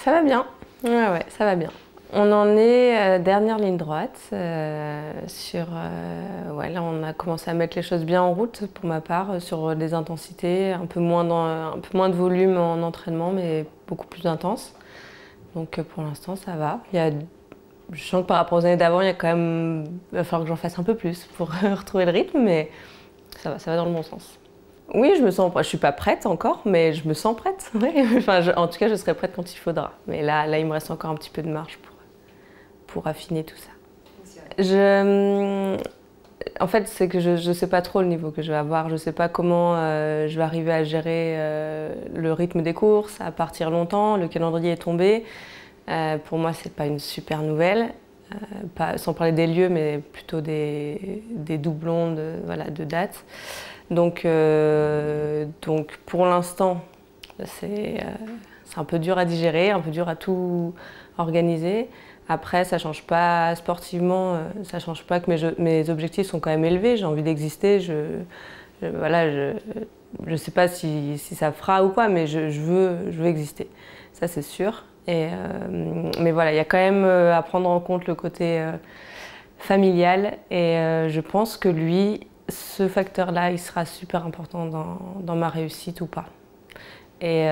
Ça va bien. Ouais, ça va bien. On en est à la dernière ligne droite. Là, on a commencé à mettre les choses bien en route pour ma part, sur des intensités, un peu moins de volume en entraînement, mais beaucoup plus intense. Donc pour l'instant, ça va. Je sens que par rapport aux années d'avant, il va falloir que j'en fasse un peu plus pour retrouver le rythme, mais ça va dans le bon sens. Oui, je me sens prête. Je suis pas prête encore, mais je me sens prête. Oui. En tout cas, je serai prête quand il faudra. Mais là, il me reste encore un petit peu de marge pour affiner tout ça. En fait, c'est que je sais pas trop le niveau que je vais avoir. Je sais pas comment je vais arriver à gérer le rythme des courses, à partir longtemps. Le calendrier est tombé. Pour moi, c'est pas une super nouvelle. Sans parler des lieux, mais plutôt des doublons de dates. Donc pour l'instant, c'est un peu dur à digérer, un peu dur à tout organiser. Après, ça change pas sportivement, ça change pas que mes objectifs sont quand même élevés. J'ai envie d'exister. Je sais pas si ça fera ou quoi, mais je veux exister. Ça, c'est sûr. Mais voilà, il y a quand même à prendre en compte le côté familial. Et je pense que ce facteur-là, il sera super important dans ma réussite ou pas. Et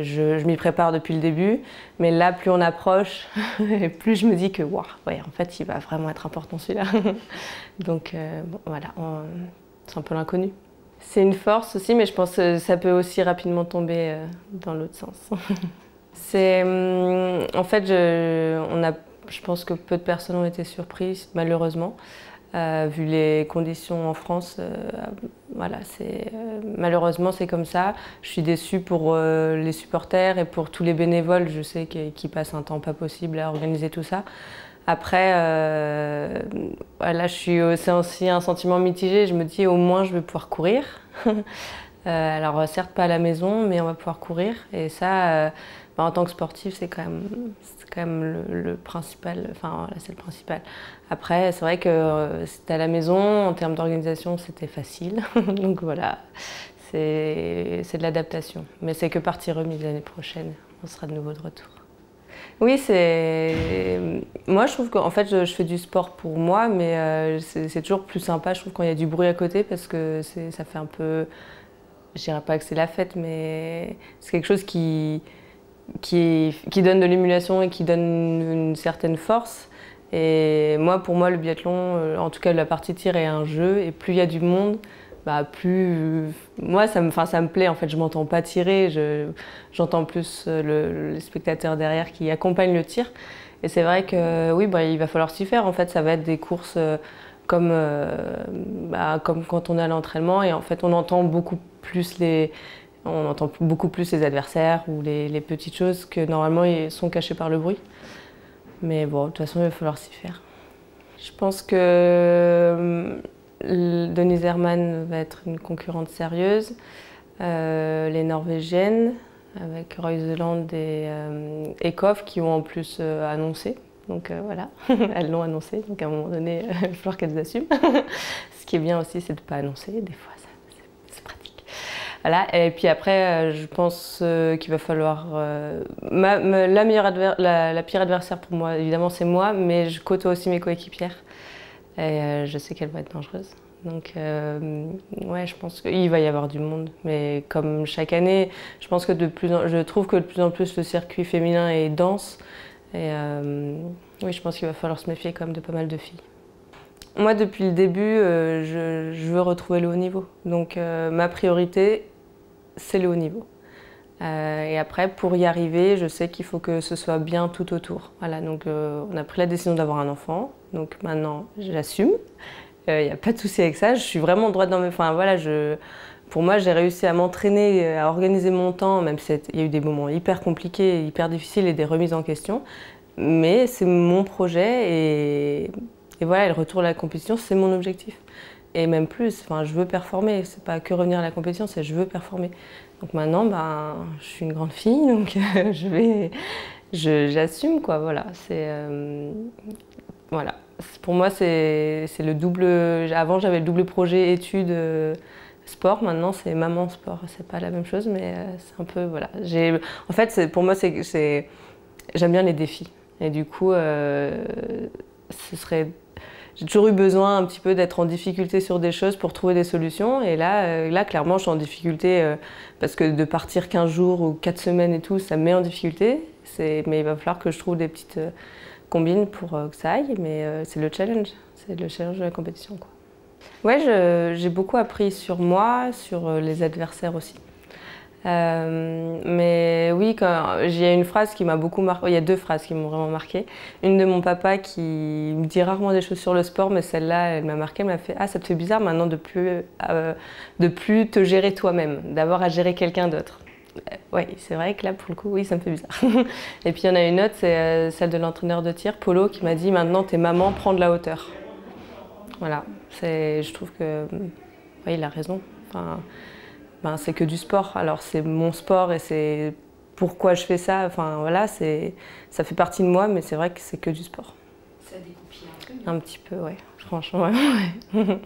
je m'y prépare depuis le début, mais là, plus on approche, et plus je me dis que, wow, ouais, en fait, il va vraiment être important celui-là. Donc voilà, c'est un peu l'inconnu. C'est une force aussi, mais je pense que ça peut aussi rapidement tomber dans l'autre sens. En fait, je pense que peu de personnes ont été surprises, malheureusement. Vu les conditions en France, malheureusement c'est comme ça. Je suis déçue pour les supporters et pour tous les bénévoles, je sais qu'ils passent un temps pas possible à organiser tout ça. Après, c'est aussi un sentiment mitigé, je me dis au moins je vais pouvoir courir. Alors certes pas à la maison, mais on va pouvoir courir et ça, en tant que sportif, c'est quand même le principal. Enfin, voilà, c'est le principal. Après, c'est vrai que c'était à la maison, en termes d'organisation, c'était facile. Donc voilà, c'est de l'adaptation. Mais c'est que partie remise l'année prochaine, on sera de nouveau de retour. Oui, moi, je trouve qu'en fait, je fais du sport pour moi, mais c'est toujours plus sympa, je trouve, quand il y a du bruit à côté, parce que ça fait un peu... Je dirais pas que c'est la fête, mais c'est quelque chose qui donne de l'émulation et qui donne une certaine force. Et pour moi, le biathlon, en tout cas la partie tir est un jeu, et plus il y a du monde, plus... Moi, ça me plaît, en fait, je m'entends pas tirer, j'entends plus les spectateurs derrière qui accompagnent le tir. Et c'est vrai que oui, il va falloir s'y faire, en fait, ça va être des courses comme quand on est à l'entraînement, et en fait, on entend beaucoup plus les adversaires ou les petites choses que normalement ils sont cachées par le bruit. Mais bon, de toute façon, il va falloir s'y faire. Je pense que Denise Herrmann va être une concurrente sérieuse. Les Norvégiennes, avec Reuseland et Ekhof, qui ont en plus annoncé. Donc voilà, elles l'ont annoncé, donc à un moment donné, il va falloir qu'elles assument. Ce qui est bien aussi, c'est de ne pas annoncer, des fois, c'est pratique. Voilà. Et puis après, je pense qu'il va falloir... la pire adversaire pour moi, évidemment, c'est moi, mais je côtoie aussi mes coéquipières. Et je sais qu'elle va être dangereuse. Donc ouais, je pense qu'il va y avoir du monde. Mais comme chaque année, je trouve que de plus en plus le circuit féminin est dense. Et oui, je pense qu'il va falloir se méfier quand même de pas mal de filles. Moi, depuis le début, je veux retrouver le haut niveau. Donc ma priorité, c'est le haut niveau. Et après, pour y arriver, je sais qu'il faut que ce soit bien tout autour. Voilà, donc on a pris la décision d'avoir un enfant. Donc maintenant, j'assume. Il n'y a pas de souci avec ça. Je suis vraiment droite dans mes... Enfin voilà, pour moi, j'ai réussi à m'entraîner, à organiser mon temps, même s'il y a eu des moments hyper compliqués, hyper difficiles et des remises en question. Mais c'est mon projet et voilà, le retour à la compétition, c'est mon objectif. Et même plus, enfin, je veux performer. C'est pas que revenir à la compétition, c'est je veux performer. Donc maintenant, je suis une grande fille, donc j'assume quoi. Voilà, voilà. Pour moi, c'est le double. Avant, j'avais le double projet études sport. Maintenant, c'est maman sport. C'est pas la même chose, mais c'est un peu voilà. En fait, pour moi, c'est j'aime bien les défis. Et du coup, j'ai toujours eu besoin un petit peu d'être en difficulté sur des choses pour trouver des solutions. Et là clairement, je suis en difficulté parce que de partir 15 jours ou 4 semaines et tout, ça me met en difficulté. Mais il va falloir que je trouve des petites combines pour que ça aille. Mais c'est le challenge de la compétition, quoi. Ouais, j'ai beaucoup appris sur moi, sur les adversaires aussi. Mais oui, il y a une phrase qui m'a beaucoup marqué. Il y a deux phrases qui m'ont vraiment marqué. Une de mon papa qui me dit rarement des choses sur le sport, mais celle-là, elle m'a marqué. Elle m'a fait: ah, ça te fait bizarre maintenant de plus te gérer toi-même, d'avoir à gérer quelqu'un d'autre. Oui, c'est vrai que là, pour le coup, oui, ça me fait bizarre. Et puis il y en a une autre, c'est celle de l'entraîneur de tir, Polo, qui m'a dit: maintenant, t'es maman, prends de la hauteur. Voilà, je trouve que oui, il a raison. Enfin, c'est que du sport. Alors c'est mon sport et c'est pourquoi je fais ça. Enfin voilà, ça fait partie de moi, mais c'est vrai que c'est que du sport. Ça dégoupille un peu. Un petit peu, ouais. Franchement, ouais.